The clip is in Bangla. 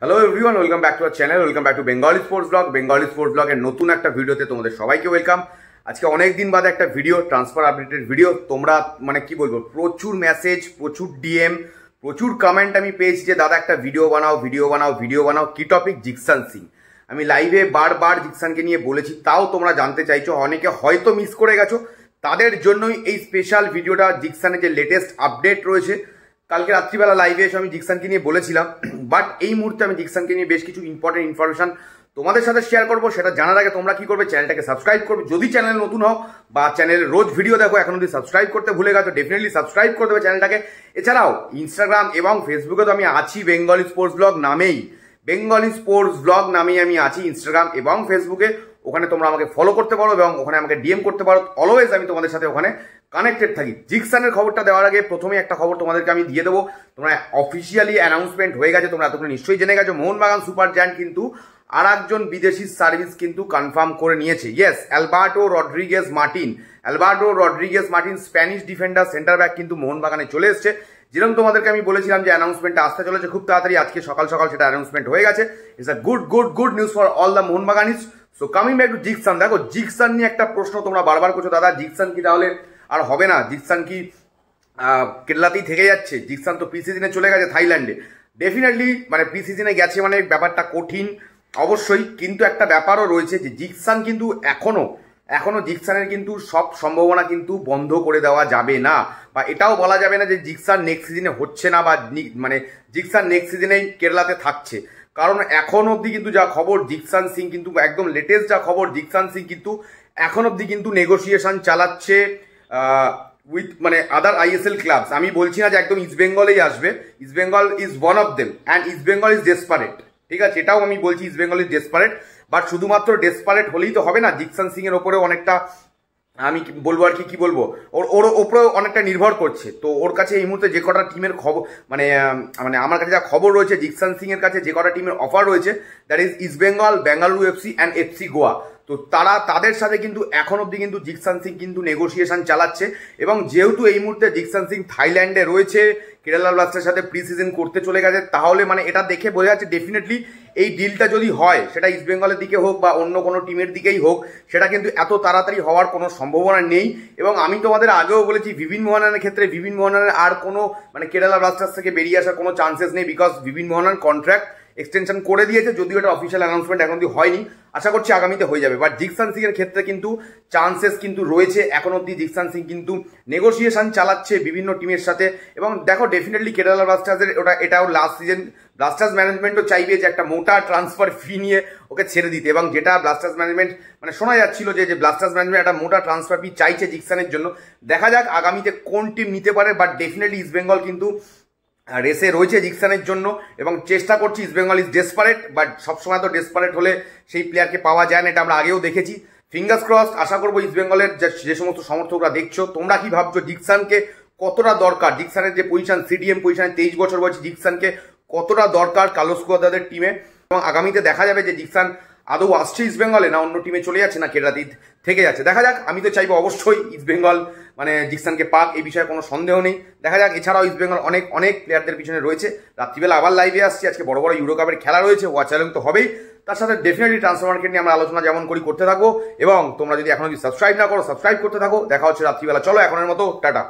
Hello everyone, welcome back to our channel, welcome back to Bengali sports blog. Bengali sports ব্লগের নতুন একটা ভিডিওতে তোমাদের সবাইকে ওয়েলকাম। আজকে অনেক দিন বাদে একটা ভিডিও, ট্রান্সফার আপডেটেড ভিডিও। তোমরা মানে কি বলবো, প্রচুর মেসেজ, প্রচুর ডিএম, প্রচুর কমেন্ট আমি পেয়েছি যে দাদা একটা ভিডিও বানাও, ভিডিও বানাও, ভিডিও বানাও। কি টপিক? জিকসান সিং। আমি লাইভে বারবার জিকসানকে নিয়ে বলেছি, তাও তোমরা জানতে চাইছো। অনেকে হয়তো মিস করে গেছো, তাদের জন্যই এই স্পেশাল ভিডিওটা। জিকসানের যে লেটেস্ট আপডেট রয়েছে, কালকে রাত্রিবেলা লাইভে এসে আমি জিকসানকে নিয়ে বলেছিলাম, বাট এই মুহূর্তে আমি জিকসানকে নিয়ে বেশ কিছু ইম্পর্টেন্ট ইনফরমেশন তোমাদের সাথে শেয়ার করবো। সেটা জানার আগে তোমরা কি করবে, চ্যানেলটাকে সাবস্ক্রাইব করবে। যদি চ্যানেল নতুন হও বা চ্যানেলে রোজ ভিডিও দেখো, এখন যদি সাবস্ক্রাইব করতে ভুলে গেছো, ডেফিনেটলি সাবস্ক্রাইব করে দেবে চ্যানেলটাকে। এছাড়াও ইনস্টাগ্রাম এবং ফেসবুকে তো আমি আছি বেঙ্গলি স্পোর্টস ব্লগ নামেই। বেঙ্গলি স্পোর্টস ব্লগ নামেই আমি আছি ইনস্টাগ্রাম এবং ফেসবুকে। ওখানে তোমরা আমাকে ফলো করতে পারো এবং ওখানে আমাকে ডিএম করতে পারো। অলওয়েজ আমি তোমাদের সাথে ওখানে কানেক্টেড থাকি। জিকসানের খবরটা দেওয়ার আগে প্রথমে একটা খবর তোমাদেরকে আমি দিয়ে দেবো। তোমরা অফিসিয়ালি অ্যানাউন্সমেন্ট হয়ে গেছে, তোমরা এতক্ষণ নিশ্চয়ই জেনে গেছো। মোহনবাগান সুপার জায়ান্ট কিন্তু আর একজন বিদেশি সার্ভিস কিন্তু কনফার্ম করে নিয়েছে। Yes, Alberto Rodriguez Martin. Alberto Rodriguez Martin Spanish defender centre back কিন্তু মোহনবাগানে চলে এসছে। যেরকম তোমাদেরকে আমি বলেছিলাম যে অ্যানাউন্সমেন্টটা আসতে চলেছে খুব তাড়াতাড়ি, আজকে সকাল সকাল সেটা অ্যানাউন্সমেন্ট হয়ে গেছে। It's a good news for all the Mohun Baganis. So coming back to Jeakson. দেখো, জিকসান নিয়ে একটা প্রশ্ন তোমরা বারবার করছো, দাদা জিকসান কি তাহলে আর হবে না? জিকসান কি কেরালাতেই থেকে যাচ্ছে? জিকসান তো প্রি সিজনে চলে গেছে থাইল্যান্ডে। ডেফিনেটলি মানে প্রি সিজনে গেছে মানে ব্যাপারটা কঠিন অবশ্যই, কিন্তু একটা ব্যাপারও রয়েছে যে জিকসান কিন্তু এখনো জিকসানের কিন্তু সব সম্ভাবনা কিন্তু বন্ধ করে দেওয়া যাবে না, বা এটাও বলা যাবে না যে জিকসান নেক্সট সিজনে হচ্ছে না, বা মানে জিকসান নেক্সট সিজনেই কেরালাতে থাকছে। কারণ এখন অবধি কিন্তু যা খবর, জিকসান সিং কিন্তু একদম লেটেস্ট যা খবর, জিকসান সিং কিন্তু এখন অবধি কিন্তু নেগোসিয়েশন চালাচ্ছে উইথ মানে আদার আইএসএল ক্লাবস। আমি বলছি না যে একদম ইস্ট বেঙ্গলেই আসবে। East Bengal is one of them and east Bengal is desperate. ঠিক আছে, এটাও আমি বলছি east Bengal is desperate. But শুধুমাত্র ডেসপারেট হলেই তো হবে না, জিকসান সিং এর ওপরেও অনেকটা আমি বলবো আর কি বলবো, ওর ওপরেও অনেকটা নির্ভর করছে। তো ওর কাছে এই মুহূর্তে যে কটা টিমের খবর মানে আমার কাছে যা খবর রয়েছে, জিকসান সিং এর কাছে যে কটা টিমের অফার রয়েছে, that is east Bengal, Bengaluru FC and FC Goa. তো তাদের সাথে কিন্তু এখন অব্দি কিন্তু জিকসান সিং কিন্তু নেগোসিয়েশন চালাচ্ছে। এবং যেহেতু এই মুহূর্তে জিকসান সিং থাইল্যান্ডে রয়েছে, কেরালা ব্লাস্টারের সাথে প্রি সিজন করতে চলে গেছে, তাহলে মানে এটা দেখে বোঝা যাচ্ছে ডেফিনেটলি এই ডিলটা যদি হয়, সেটা ইস্ট বেঙ্গলের দিকে হোক বা অন্য কোনো টিমের দিকেই হোক, সেটা কিন্তু এত তাড়াতাড়ি হওয়ার কোনো সম্ভাবনা নেই। এবং আমি তোমাদের আগেও বলেছি, ভিভিন মোহনানের ক্ষেত্রে ভিভিন মোহনানের আর কোনো মানে কেরালা ব্লাস্টার্স থেকে বেরিয়ে আসার কোনো চান্সেস নেই, because Vibin Mohanan contract extension করে দিয়েছে। যদিও এটা অফিসিয়াল অ্যানাউন্সমেন্ট এখন অব্দি হয়নি, আশা করছি আগামীতে হয়ে যাবে। বাট জিকসান সিং এর ক্ষেত্রে কিন্তু চান্সেস কিন্তু রয়েছে। এখন অব্দি জিকসান সিং কিন্তু নেগোসিয়েশন চালাচ্ছে বিভিন্ন টিমের সাথে। এবং দেখো, ডেফিনেটলি কেরালা ব্লাস্টার্সের এটাও লাস্ট সিজন, ব্লাস্টার্স ম্যানেজমেন্টও চাইবে যে একটা মোটা ট্রান্সফার ফি নিয়ে ওকে ছেড়ে দিতে। এবং যেটা ব্লাস্টার্স ম্যানেজমেন্ট মানে শোনা যাচ্ছিল যে ব্লাস্টার্স ম্যানেজমেন্ট একটা মোটা ট্রান্সফার ফি চাইছে জিকসানের জন্য। দেখা যাক আগামীতে কোন টিম নিতে পারে। বাট ডেফিনেটলি ইস্ট বেঙ্গল কিন্তু রেসে রয়েছে জিকসানের জন্য এবং চেষ্টা করছি। East Bengal is desperate, but সবসময় তো ডেসপারেট হলে সেই প্লেয়ারকে পাওয়া যায় না, এটা আমরা আগেও দেখেছি। Fingers cross. আশা করবো ইস্ট বেঙ্গলের যে সমস্ত সমর্থকরা দেখছো, তোমরা কি ভাবছো জিকসানকে কতটা দরকার? জিকসানের যে পজিশন, সিডিএম পজিশনে 23 বছর বয়সী জিকসানকে কতটা দরকার কার্লোস কুয়াদ্রাদের টিমে? এবং আগামীতে দেখা যাবে যে জিকসান আদৌ আসছে ইস্ট বেঙ্গলে, না অন্য টিমে চলে যাচ্ছে, না কেরালাতে থেকে যাচ্ছে। দেখা যাক। আমি তো চাইবো অবশ্যই ইস্ট বেঙ্গল মানে জিকসানকে পাক, এই বিষয়ে কোনো সন্দেহ নেই। দেখা যাক। এছাড়াও ইস্ট বেঙ্গল অনেক প্লেয়ারদের পিছনে রয়েছে। রাত্রিবেলা আবার লাইভে আসছি, আজকে বড় ইউরো কাপের খেলা রয়েছে, ওয়াচ চ্যালেঞ্জ তো হবেই। তার সাথে ডেফিনেটলি ট্রান্সফার মার্কেট নিয়ে আমরা আলোচনা যেমন করতে থাকবো। এবং তোমরা যদি এখনো সাবস্ক্রাইব না করো, সাবস্ক্রাইব করতে থাকো। দেখা হচ্ছে রাত্রিবেলা। চলো এখনের মতো টাটা।